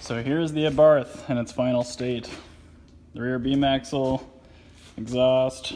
So here's the Abarth in its final state. The rear beam axle, exhaust,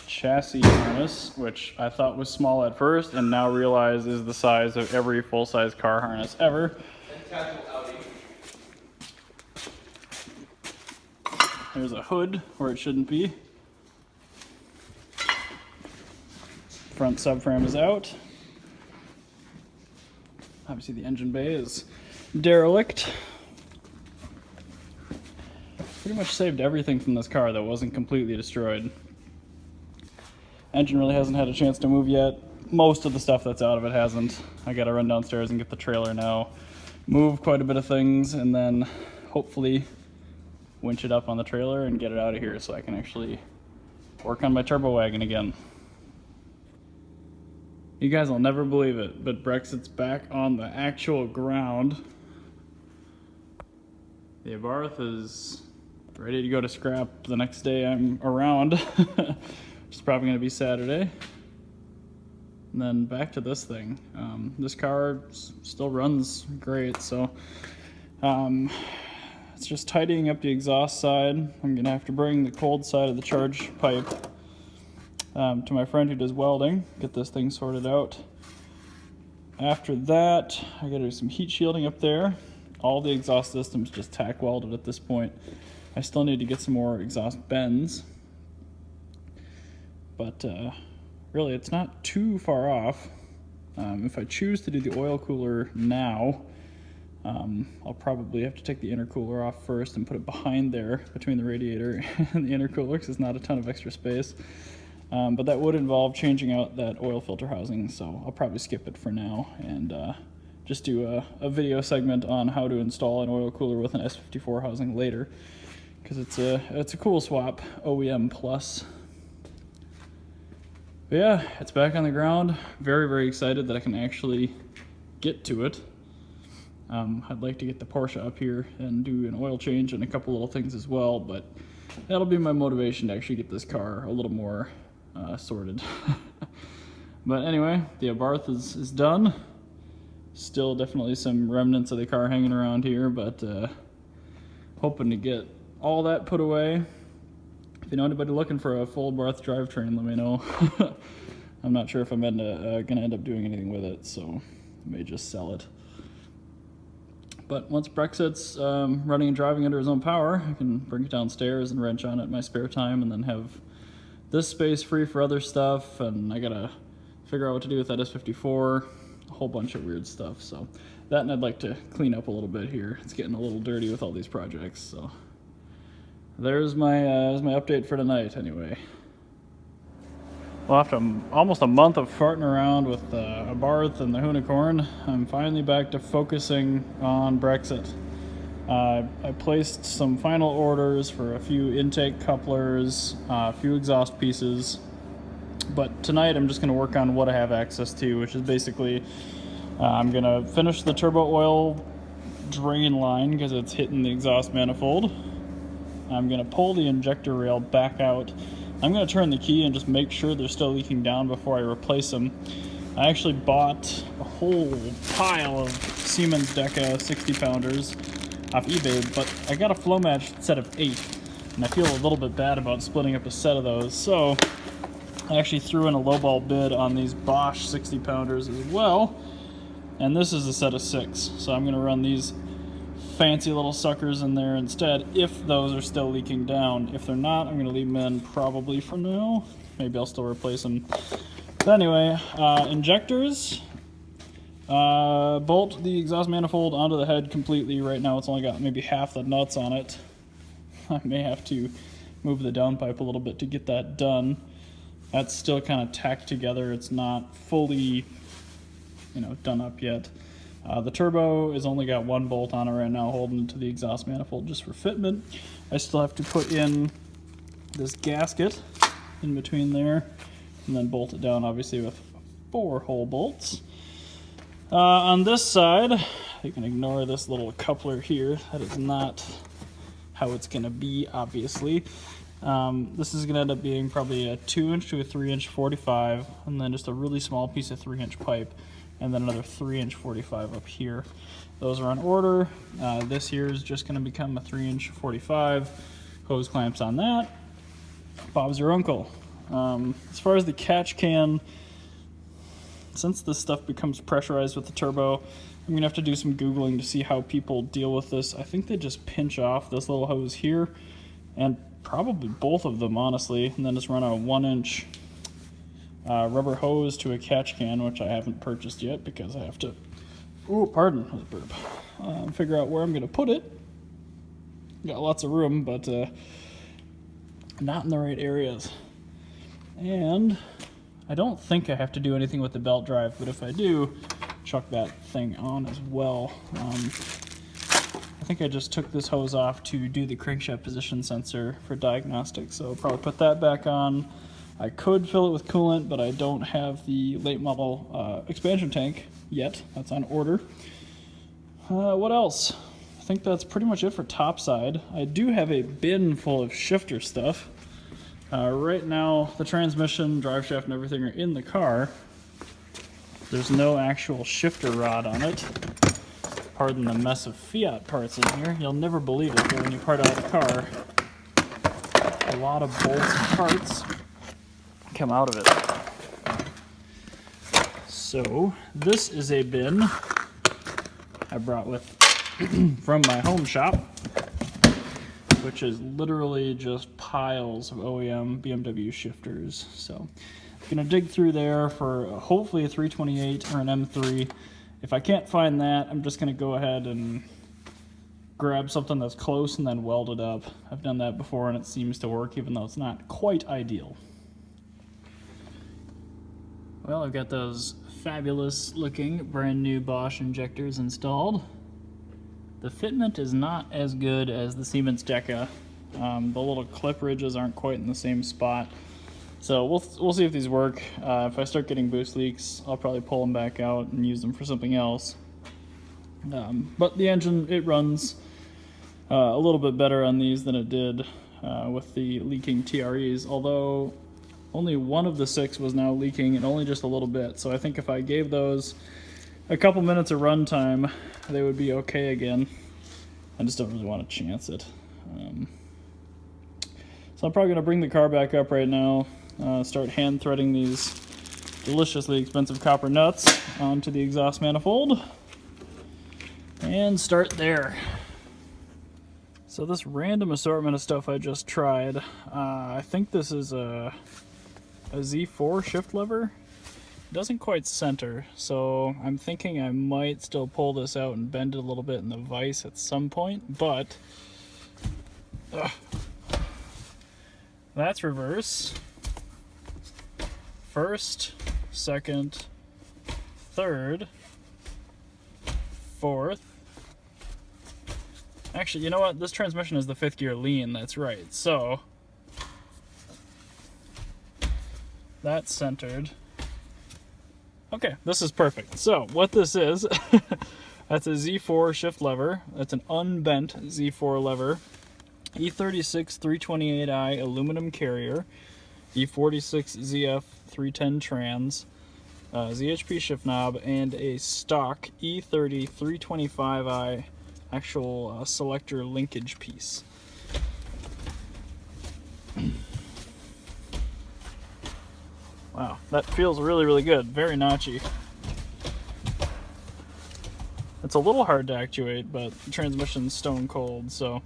chassis harness, which I thought was small at first and now realize is the size of every full-size car harness ever. There's a hood where it shouldn't be. Front subframe is out. Obviously the engine bay is derelict. Pretty much saved everything from this car that wasn't completely destroyed. Engine really hasn't had a chance to move yet. Most of the stuff that's out of it hasn't. I gotta run downstairs and get the trailer now, move quite a bit of things, and then hopefully winch it up on the trailer and get it out of here so I can actually work on my turbo wagon again. You guys will never believe it, but Brexit's back on the actual ground. The Abarth is ready to go to scrap the next day I'm around, which is probably going to be Saturday. And then back to this thing. This car still runs great, so it's just tidying up the exhaust side. I'm going to have to bring the cold side of the charge pipe to my friend who does welding, get this thing sorted out. After that, I gotta do some heat shielding up there. All the exhaust systems just tack welded at this point. I still need to get some more exhaust bends, but really it's not too far off. If I choose to do the oil cooler now, I'll probably have to take the intercooler off first and put it behind there between the radiator and the intercooler because there's not a ton of extra space. But that would involve changing out that oil filter housing, so I'll probably skip it for now and just do a video segment on how to install an oil cooler with an S54 housing later, because it's a cool swap, OEM plus. But yeah, it's back on the ground. Very, very excited that I can actually get to it. I'd like to get the Porsche up here and do an oil change and a couple little things as well, but that'll be my motivation to actually get this car a little more sorted. But anyway, the Abarth is done. Still definitely some remnants of the car hanging around here, but hoping to get all that put away. If you know anybody looking for a full Abarth drivetrain, let me know. I'm not sure if I'm gonna end up doing anything with it, so I may just sell it. But once Brexit's running and driving under his own power, I can bring it downstairs and wrench on it in my spare time and then have this space free for other stuff. And I gotta figure out what to do with that S54, a whole bunch of weird stuff. So that, and I'd like to clean up a little bit here. It's getting a little dirty with all these projects. So there's my update for tonight anyway. Well, after almost a month of farting around with the Abarth and the Unicorn, I'm finally back to focusing on Brexit. I placed some final orders for a few intake couplers, a few exhaust pieces, but tonight I'm just going to work on what I have access to, which is basically I'm going to finish the turbo oil drain line because it's hitting the exhaust manifold. I'm going to pull the injector rail back out. I'm going to turn the key and just make sure they're still leaking down before I replace them. I actually bought a whole pile of Siemens Deca 60-pounders off eBay, but I got a flow match set of 8, and I feel a little bit bad about splitting up a set of those, so I actually threw in a lowball bid on these Bosch 60-pounders as well, and this is a set of 6, so I'm going to run these fancy little suckers in there instead if those are still leaking down. If they're not, I'm going to leave them in probably for now. Maybe I'll still replace them. But anyway, injectors. Bolt the exhaust manifold onto the head completely. Right now it's only got maybe half the nuts on it. I may have to move the downpipe a little bit to get that done. That's still kind of tacked together. It's not fully, done up yet. The turbo has only got one bolt on it right now, holding it to the exhaust manifold just for fitment. I still have to put in this gasket in between there and then bolt it down, obviously, with 4 hole bolts. On this side, you can ignore this little coupler here. That is not how it's going to be, obviously. This is going to end up being probably a 2-inch to a 3-inch 45, and then just a really small piece of 3-inch pipe. and then another 3-inch 45 up here. Those are on order. This here is just going to become a 3-inch 45. Hose clamps on that. Bob's your uncle. As far as the catch can, since this stuff becomes pressurized with the turbo, I'm going to have to do some Googling to see how people deal with this. I think they just pinch off this little hose here, and probably both of them, honestly, and then just run a 1-inch rubber hose to a catch can, which I haven't purchased yet because I have to, figure out where I'm going to put it. Got lots of room, but not in the right areas. And I don't think I have to do anything with the belt drive, but if I do, chuck that thing on as well. I think I just took this hose off to do the crankshaft position sensor for diagnostics, so I'll probably put that back on. I could fill it with coolant, but I don't have the late model expansion tank yet. That's on order. What else? I think that's pretty much it for topside. I do have a bin full of shifter stuff. Right now, the transmission, drive shaft, and everything are in the car. There's no actual shifter rod on it. Pardon the mess of Fiat parts in here. You'll never believe it, but when you part out the car, a lot of bolts and parts come out of it. So, this is a bin I brought with from my home shop, which is literally just piles of OEM BMW shifters. So I'm gonna dig through there for hopefully a 328 or an M3. If I can't find that, I'm just gonna go ahead and grab something that's close and then weld it up. I've done that before and it seems to work, even though it's not quite ideal. Well, I've got those fabulous looking brand new Bosch injectors installed. The fitment is not as good as the Siemens Deca. The little clip ridges aren't quite in the same spot. So we'll see if these work. If I start getting boost leaks, I'll probably pull them back out and use them for something else. But the engine, it runs a little bit better on these than it did with the leaking TREs, although only one of the 6 was now leaking and only just a little bit. So I think if I gave those a couple minutes of run time, they would be okay again. I just don't really want to chance it. So I'm probably going to bring the car back up right now, start hand threading these deliciously expensive copper nuts onto the exhaust manifold, and start there. So this random assortment of stuff I just tried, I think this is a Z4 shift lever. It doesn't quite center, so I'm thinking I might still pull this out and bend it a little bit in the vise at some point, but that's reverse. First, second, third, fourth. Actually, you know what? This transmission is the 5th gear lean, that's right. So that's centered. Okay, this is perfect. So what this is, that's a Z4 shift lever. That's an unbent Z4 lever. E36 328i aluminum carrier. E46 ZF 310 trans. ZHP shift knob, and a stock E30 325i actual selector linkage piece. Wow, that feels really, really good. Very notchy. It's a little hard to actuate, but the transmission's stone cold, so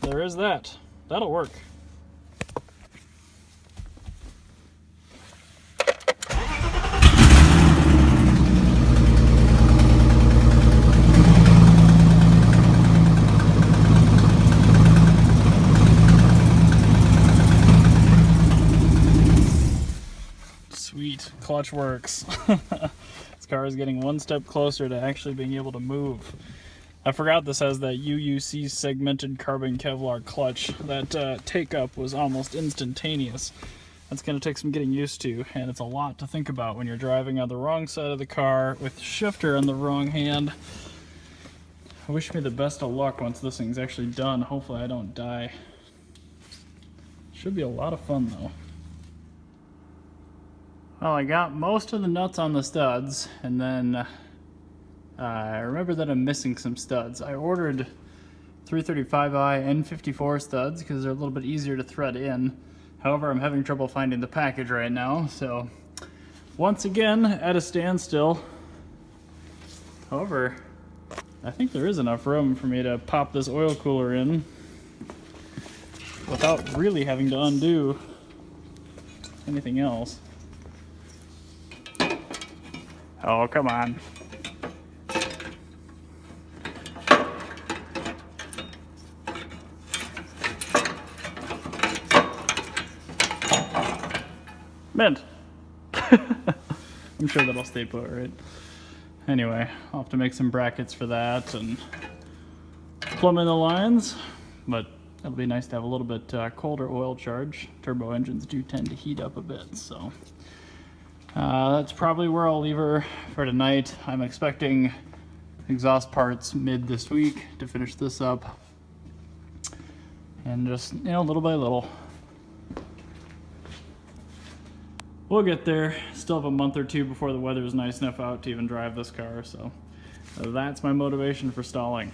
there is that. That'll work. Sweet, clutch works. This car is getting one step closer to actually being able to move. I forgot this has that UUC segmented carbon Kevlar clutch. That take-up was almost instantaneous. That's going to take some getting used to, and it's a lot to think about when you're driving on the wrong side of the car with the shifter in the wrong hand. I wish me the best of luck once this thing's actually done. Hopefully I don't die. Should be a lot of fun though. Well, I got most of the nuts on the studs, and then I remember that I'm missing some studs. I ordered 335i N54 studs because they're a little bit easier to thread in. However, I'm having trouble finding the package right now, so once again at a standstill. However, I think there is enough room for me to pop this oil cooler in without really having to undo anything else. Oh, come on. Mint. I'm sure that'll stay put, right? Anyway, I'll have to make some brackets for that and plumb in the lines, but it'll be nice to have a little bit colder oil charge. Turbo engines do tend to heat up a bit, so that's probably where I'll leave her for tonight. I'm expecting exhaust parts mid this week to finish this up, and just, you know, little by little. We'll get there. Still have a month or two before the weather is nice enough out to even drive this car, so that's my motivation for stalling.